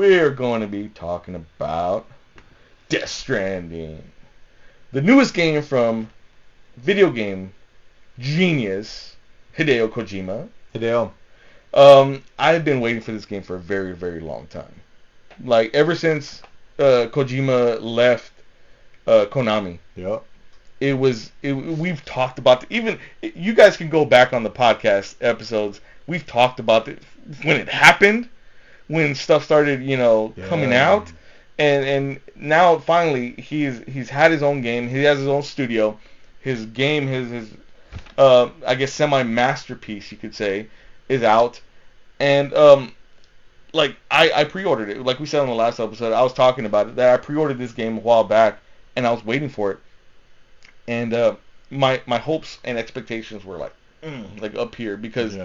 we're going to be talking about Death Stranding, the newest game from video game genius Hideo Kojima. Hideo. I've been waiting for this game for a very, very long time. Like, ever since Kojima left Konami. Yep. We've talked about even you guys can go back on the podcast episodes. We've talked about it when it happened, when stuff started, coming out, and now finally he's had his own game. He has his own studio. His game, his I guess semi masterpiece, you could say, is out, and I pre-ordered it. Like we said on the last episode, I was talking about it, that I pre-ordered this game a while back, and I was waiting for it. And my hopes and expectations were like up here because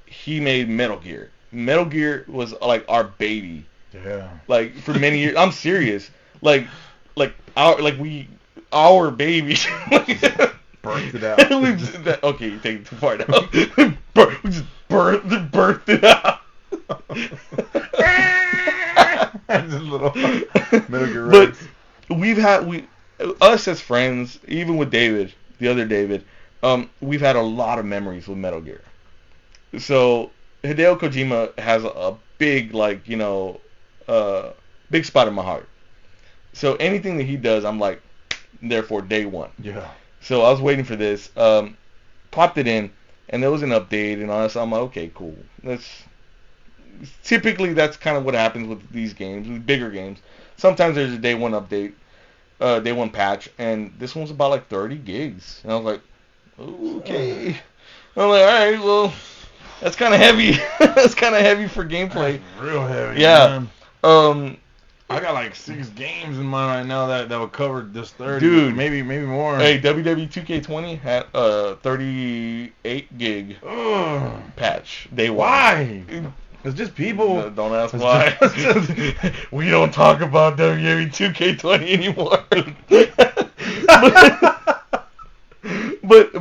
he made Metal Gear. Metal Gear was like our baby. Yeah. Like for many years. I'm serious. Like our baby. Birthed it out. Okay, you take it too far now. We just birthed it out. Just a little Metal Gear But us as friends, even with David, the other David, we've had a lot of memories with Metal Gear. So Hideo Kojima has a big, big spot in my heart. So anything that he does, I'm like, there for day one. Yeah. So I was waiting for this, popped it in, and there was an update, and all that. So I'm like, okay, cool. Typically that's kind of what happens with these games, with bigger games. Sometimes there's a day one update. Day one patch, and this one's about like 30 gigs, and I was like, okay. I'm like, all right, well, that's kind of heavy. That's kind of heavy for gameplay. That's real heavy. Yeah. Man. I got like 6 games in mind right now that would cover this 30. Dude, maybe more. Hey, WWE 2K20 had 38 gig patch. Why? It's just people. No, don't ask why. We don't talk about WWE 2K20 anymore.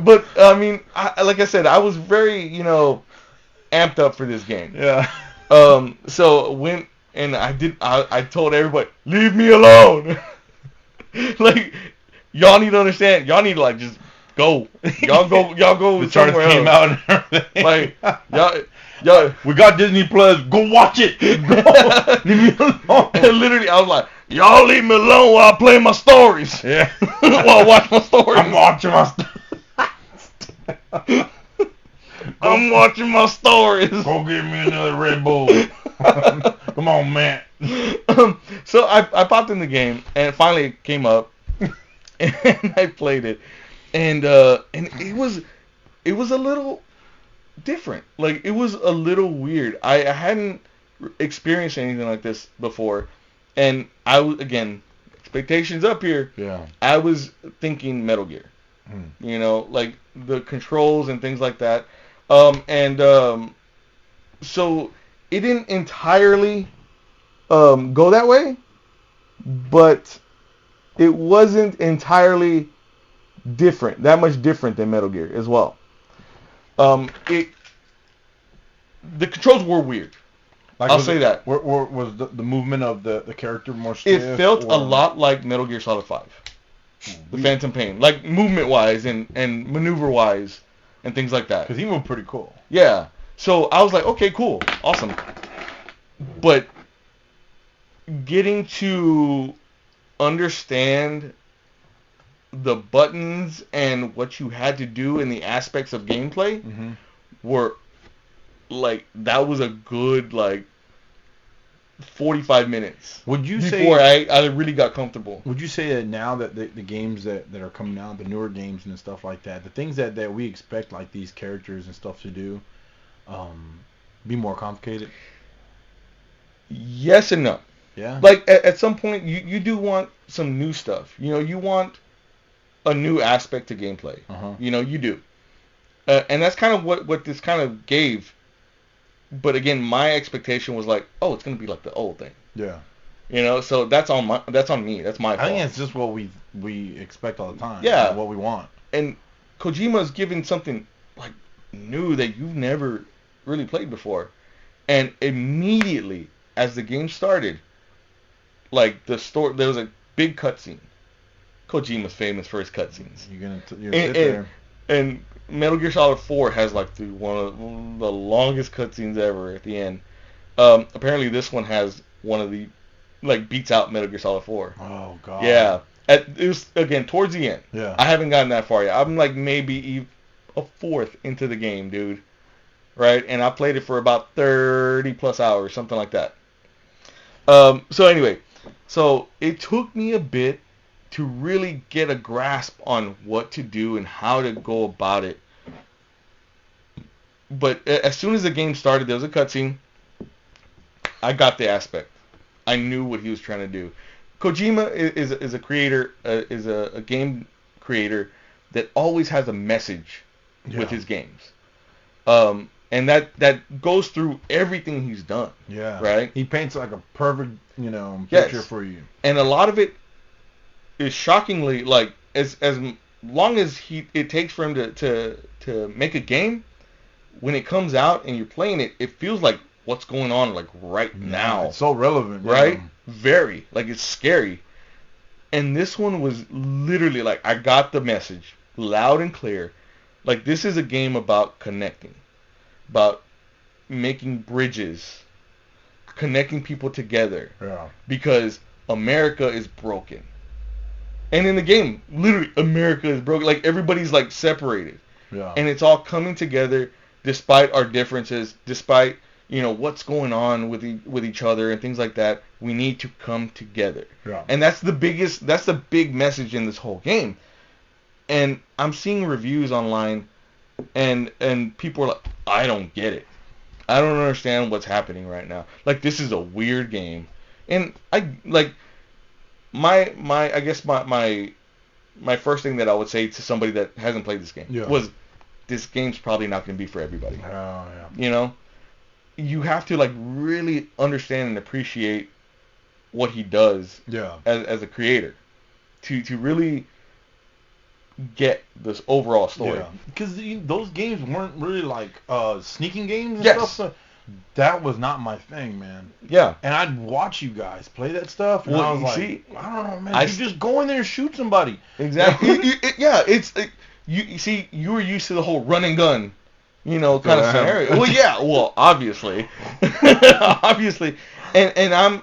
but I mean, like I said, I was very, amped up for this game. Yeah. So when I told everybody, leave me alone. Like, y'all need to understand. Y'all need to just go. Y'all go the somewhere came else. out and everything. Like, y'all, we got Disney Plus. Go watch it. Go. Leave me alone. Literally, I was like, y'all leave me alone while I play my stories. Yeah. While I watch my stories. I'm watching my I'm watching my stories. Go get me another Red Bull. Come on, man. So I popped in the game, and finally it came up, and I played it, and it was a little different. Like, it was a little weird. I hadn't experienced anything like this before, and I was, again, expectations up here. Yeah. I was thinking Metal Gear. Like the controls and things like that. So it didn't entirely go that way, but it wasn't entirely that much different than Metal Gear as well. The controls were weird. Like, I'll say that. Was the movement of the character more stiff? It felt a lot like Metal Gear Solid 5. The Phantom Pain. Like, movement-wise and maneuver-wise and things like that. Because he moved pretty cool. Yeah. So I was like, okay, cool. Awesome. But getting to understand the buttons and what you had to do in the aspects of gameplay were, like, that was a good, 45 minutes. Would you before say I really got comfortable? Would you say that now that the games that are coming out, the newer games and stuff like that, the things that we expect like these characters and stuff to do, be more complicated? Yes and no. Yeah. Like at some point you do want some new stuff. You want a new aspect to gameplay. You do. And that's kind of what this kind of gave. But again, my expectation was like, oh, it's gonna be like the old thing. Yeah. So that's on me. That's my fault. I think it's just what we expect all the time. Yeah. What we want. And Kojima's giving something new that you've never really played before, and immediately as the game started, like the story, there was a big cutscene. Kojima's famous for his cutscenes. You're gonna sit there. And Metal Gear Solid 4 has like one of the longest cutscenes ever at the end. Apparently this one has one of the, like, beats out Metal Gear Solid 4. Oh god. Yeah. It was, again, towards the end. Yeah. I haven't gotten that far yet. I'm like maybe a fourth into the game, dude. Right? And I played it for about 30 plus hours, something like that. So anyway, so it took me a bit to really get a grasp on what to do and how to go about it. But as soon as the game started, there was a cutscene. I got the aspect. I knew what he was trying to do. Kojima is a creator, is a game creator that always has a message with his games. And that goes through everything he's done. Yeah. Right? He paints like a perfect, picture for you. And a lot of it is shockingly, like, as long as it takes for him to make a game, when it comes out and you're playing it, it feels like what's going on, like, right now. It's so relevant. Right? Very. Like, it's scary. And this one was literally like, I got the message loud and clear. Like, this is a game about connecting, about making bridges, connecting people together. Yeah. Because America is broken. And in the game, literally, America is broken. Like, everybody's, like, separated. Yeah. And it's all coming together despite our differences, despite, what's going on with each other and things like that. We need to come together. Yeah. And that's the big message in this whole game. And I'm seeing reviews online, and people are like, I don't get it. I don't understand what's happening right now. Like, this is a weird game. And I my first thing that I would say to somebody that hasn't played this game was, this game's probably not going to be for everybody. Oh, yeah. You have to, like, really understand and appreciate what he does as a creator to really get this overall story. Yeah. Because those games weren't really like sneaking games and Yes. stuff. So that was not my thing, man. Yeah. And I'd watch you guys play that stuff, and Well, I was you like, see, I don't know, man. You just go in there and shoot somebody. Exactly. You see, you were used to the whole run and gun, kind of scenario. Well, yeah. Well, obviously, obviously, and I'm,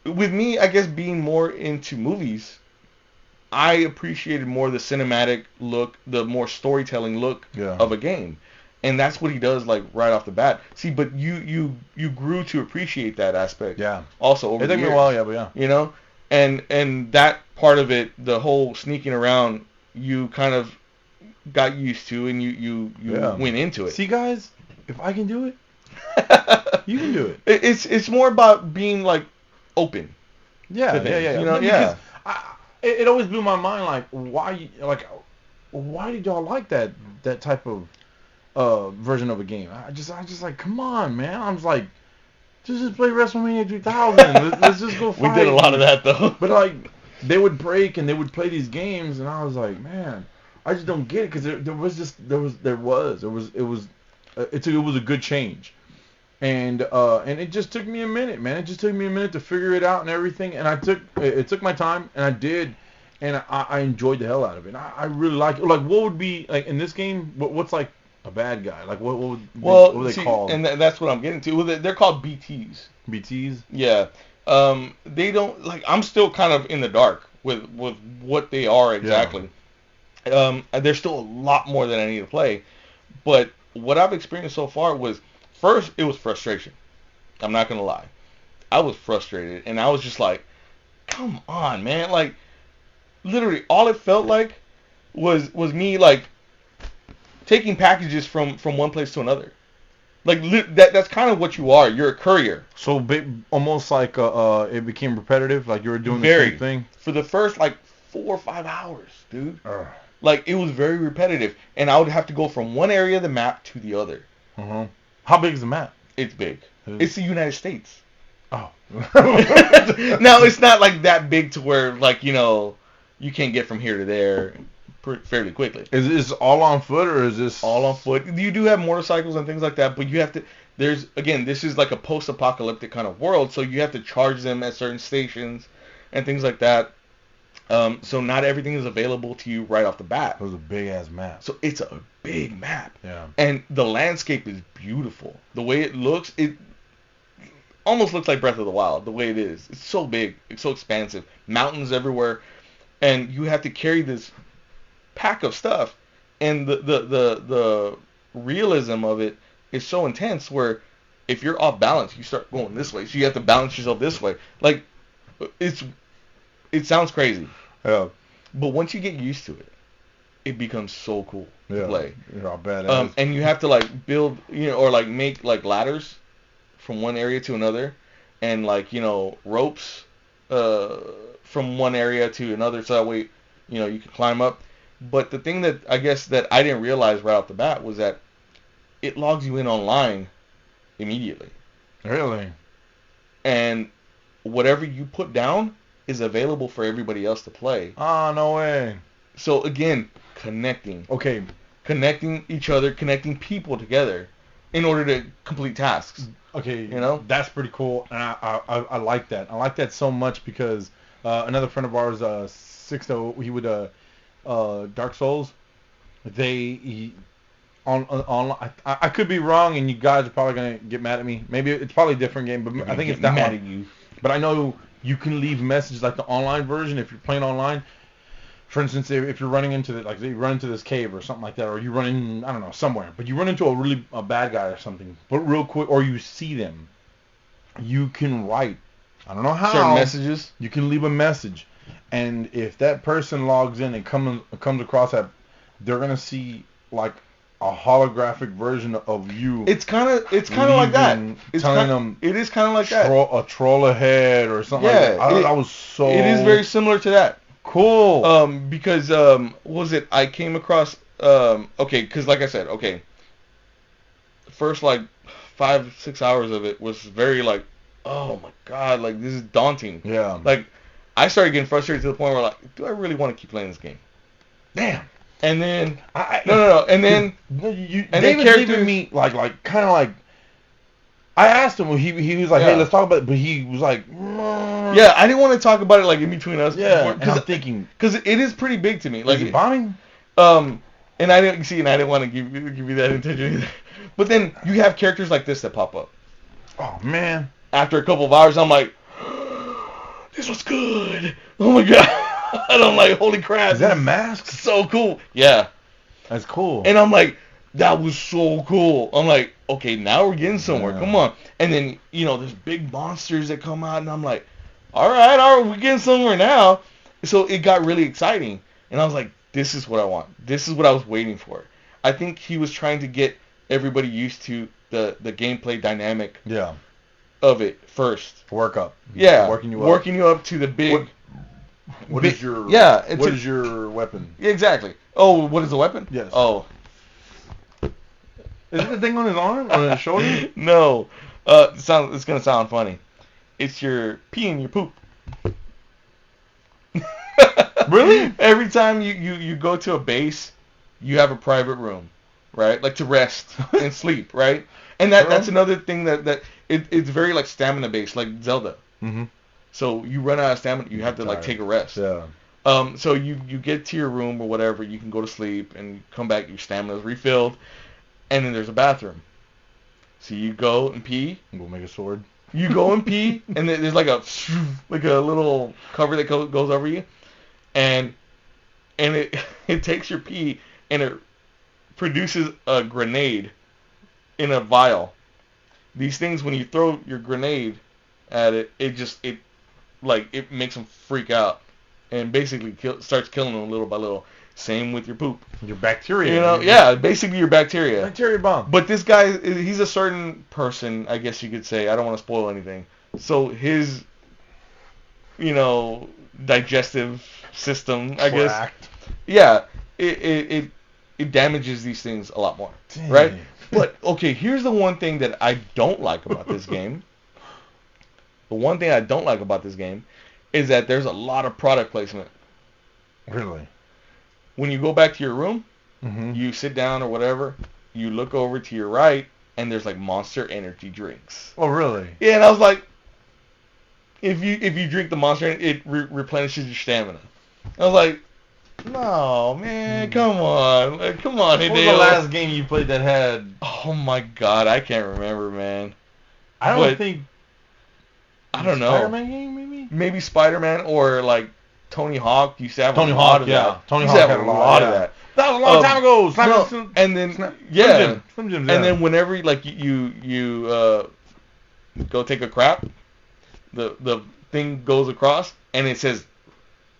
with me, I guess, being more into movies, I appreciated more the cinematic look, the more storytelling look of a game. And that's what he does, like, right off the bat. See, but you grew to appreciate that aspect. Yeah. Also over the years. It took me a while, but yeah. And that part of it, the whole sneaking around, you kind of got used to, and you went into it. See, guys, if I can do it, you can do it. It's more about being, like, open. Yeah. Because it always blew my mind, like, why did y'all like that type of version of a game? I just like, come on, man. I was like, just play WrestleMania 2000. Let's just go fight. We did a lot of that, though. But, like, they would break and they would play these games, and I was like, man, I just don't get it, because it was a good change. And it just took me a minute, man. It just took me a minute to figure it out and everything. And it took my time, and I did, and I enjoyed the hell out of it. I really like it. Like, what would be, like, in this game? What's like a bad guy? Like, what would they call? And that's what I'm getting to. Well, they're called BTs. BTs. Yeah. They don't, like, I'm still kind of in the dark with what they are exactly. Yeah. There's still a lot more that I need to play, but what I've experienced so far was, first, it was frustration. I'm not going to lie. I was frustrated, and I was just like, come on, man. Like, literally, all it felt like was me, like, taking packages from one place to another. Like, that's kind of what you are. You're a courier. So, almost like it became repetitive, like you were doing the same thing? For the first, like, 4 or 5 hours, dude. Like, it was very repetitive, and I would have to go from one area of the map to the other. Uh-huh. How big is the map? It's big. It's the United States. Oh. Now, it's not, like, that big to where, like, you can't get from here to there fairly quickly. Is this all on foot, or is this... All on foot. You do have motorcycles and things like that, but you have to... This is like a post-apocalyptic kind of world, so you have to charge them at certain stations and things like that. So not everything is available to you right off the bat. It was a big ass map. So it's a big map. Yeah. And the landscape is beautiful. The way it looks, it almost looks like Breath of the Wild. The way it is, it's so big, it's so expansive, mountains everywhere, and you have to carry this pack of stuff. And the realism of it is so intense where if you're off balance, you start going this way. So you have to balance yourself this way. Like, it sounds crazy. Yeah. But once you get used to it, it becomes so cool to play. Yeah, badass. And you have to like build, or like make like ladders from one area to another, and like, ropes from one area to another, so that way, you can climb up. But the thing that I guess that I didn't realize right off the bat was that it logs you in online immediately. Really? And whatever you put down is available for everybody else to play. Oh, no way. So again, connecting. Okay. Connecting each other, connecting people together in order to complete tasks. Okay. That's pretty cool. And I like that. I like that so much because another friend of ours, Sixto, he would Dark Souls. I could be wrong, and you guys are probably gonna get mad at me. Maybe it's probably a different game, but I think it's that mad one. At you. But I know you can leave messages like the online version if you're playing online. For instance, if you're running into you run into this cave or something like that, or you run in, I don't know, somewhere, but you run into a bad guy or something, but real quick, or you see them, you can write. I don't know how. Certain messages. You can leave a message, and if that person logs in and comes across that, they're gonna see like a holographic version of you. It's kind of like that. It's telling them it is kind of like that. A troll ahead or something like that. That was so. It is very similar to that. Cool. Because what was it? I came across because like I said, first like 5-6 hours of it was very like, oh my god, like this is daunting. Yeah. Like I started getting frustrated to the point where like, do I really want to keep playing this game? Damn. And then no, and then David's leaving me like kind of like. I asked him. He was like, hey, let's talk about it. But he was like, yeah, I didn't want to talk about it like in between us. Yeah, and I'm thinking because it is pretty big to me. Like is it bombing? And I didn't want to give you that intention either. But then you have characters like this that pop up. Oh man! After a couple of hours, I'm like, this was good. Oh my god! And I'm like, holy crap! Is that a mask? So cool. Yeah. That's cool. And I'm like, that was so cool. I'm like, okay, now we're getting somewhere. Yeah. Come on. And then, there's big monsters that come out, and I'm like, all right, we're getting somewhere now. So it got really exciting. And I was like, this is what I want. This is what I was waiting for. I think he was trying to get everybody used to the gameplay dynamic of it first. Work up. Yeah. Working you up to the big... What is your weapon? Exactly. Oh, what is the weapon? Yes. Oh. Is it the thing on his arm? On his shoulder? No. It's going to sound funny. It's your pee and your poop. Really? Every time you go to a base, you have a private room, right? Like to rest and sleep, right? And that's another thing that it's very like stamina based, like Zelda. Mm-hmm. So you run out of stamina, you have to like take a rest. Yeah. So you get to your room or whatever, you can go to sleep and come back, your stamina's refilled, and then there's a bathroom. So you go and pee. We'll make a sword. You go and pee, and then there's like a little cover that goes over you, and it takes your pee and it produces a grenade in a vial. These things, when you throw your grenade at it, it makes them freak out and basically starts killing them little by little. Same with your poop. Your bacteria. Yeah, basically your bacteria. Bacteria bomb. But this guy, he's a certain person, I guess you could say. I don't want to spoil anything. So his, digestive system, I guess. Yeah, it damages these things a lot more. Dang. Right? But, okay, here's the one thing that I don't like about this game. The one thing I don't like about this game is that there's a lot of product placement. Really? When you go back to your room, mm-hmm. you sit down or whatever, you look over to your right, and there's like Monster Energy drinks. Oh, really? Yeah, and I was like, if you drink the Monster, it replenishes your stamina. I was like, no, man, come on, Hideo. What was the last game you played that had? Oh my God, I can't remember, man. I don't know. Spider-Man game, maybe? Maybe Spider-Man or like Tony Hawk used to have Tony a lot Hawk, of yeah. that. Tony Hawk Hawk had a lot of that. That was a long time ago. And then Slim Jims, and then whenever like you go take a crap, the thing goes across and it says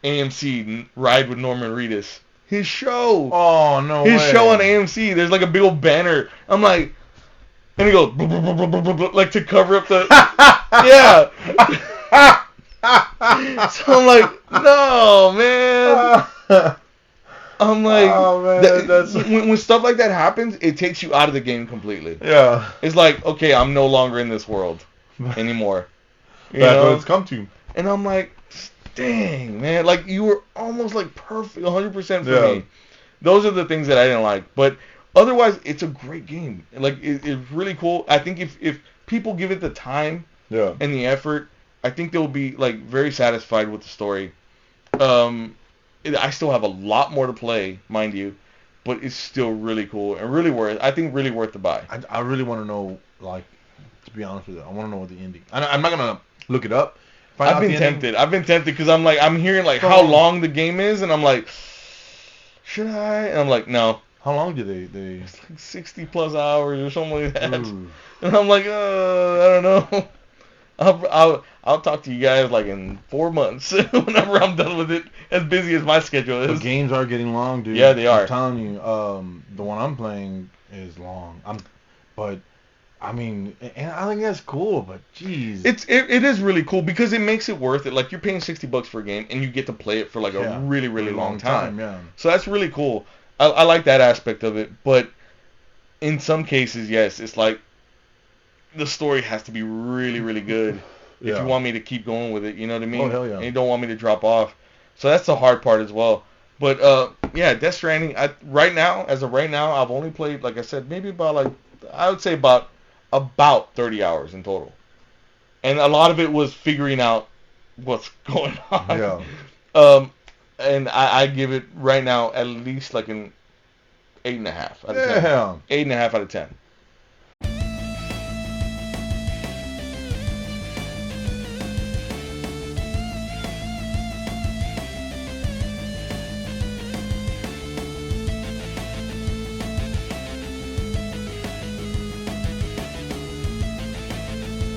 AMC Ride with Norman Reedus. His show. Oh no His way. show on AMC. There's like a big old banner. I'm like, and he goes blah, blah, blah, blah, blah, blah, like to cover up the yeah. So I'm like, no, man. I'm like, oh, man, that's... when stuff like that happens, it takes you out of the game completely. Yeah. It's like, okay, I'm no longer in this world anymore. That's what it's come to. And I'm like, dang, man, like you were almost like perfect, 100% for me. Those are the things that I didn't like, but otherwise, it's a great game. Like it's really cool. I think if people give it the time and the effort, I think they'll be like very satisfied with the story. I still have a lot more to play, mind you, but it's still really cool and really worth the buy. I really want to know, like, to be honest with you, I want to know what the ending. I'm not gonna look it up. I've been tempted because I'm hearing like how long the game is, and I'm like, should I? And I'm like, no. How long do they? It's like 60 plus hours or something like that. Ooh. And I'm like, I don't know. I'll talk to you guys like in 4 months whenever I'm done with it. As busy as my schedule is. The games are getting long, dude. Yeah, they are. I'm telling you, the one I'm playing is long. But I mean, and I think that's cool. But jeez, it is really cool because it makes it worth it. Like you're paying $60 for a game and you get to play it for like a really really long time. Yeah. So that's really cool. I like that aspect of it. But in some cases, yes, it's like the story has to be really really good. If you want me to keep going with it, you know what I mean? Oh, hell yeah. And you don't want me to drop off. So that's the hard part as well. But, yeah, Death Stranding, as of right now, I've only played, like I said, maybe about, I would say about 30 hours in total. And a lot of it was figuring out what's going on. Yeah. And I give it right now at least like an 8.5 out of 10. Yeah. 8.5 out of 10.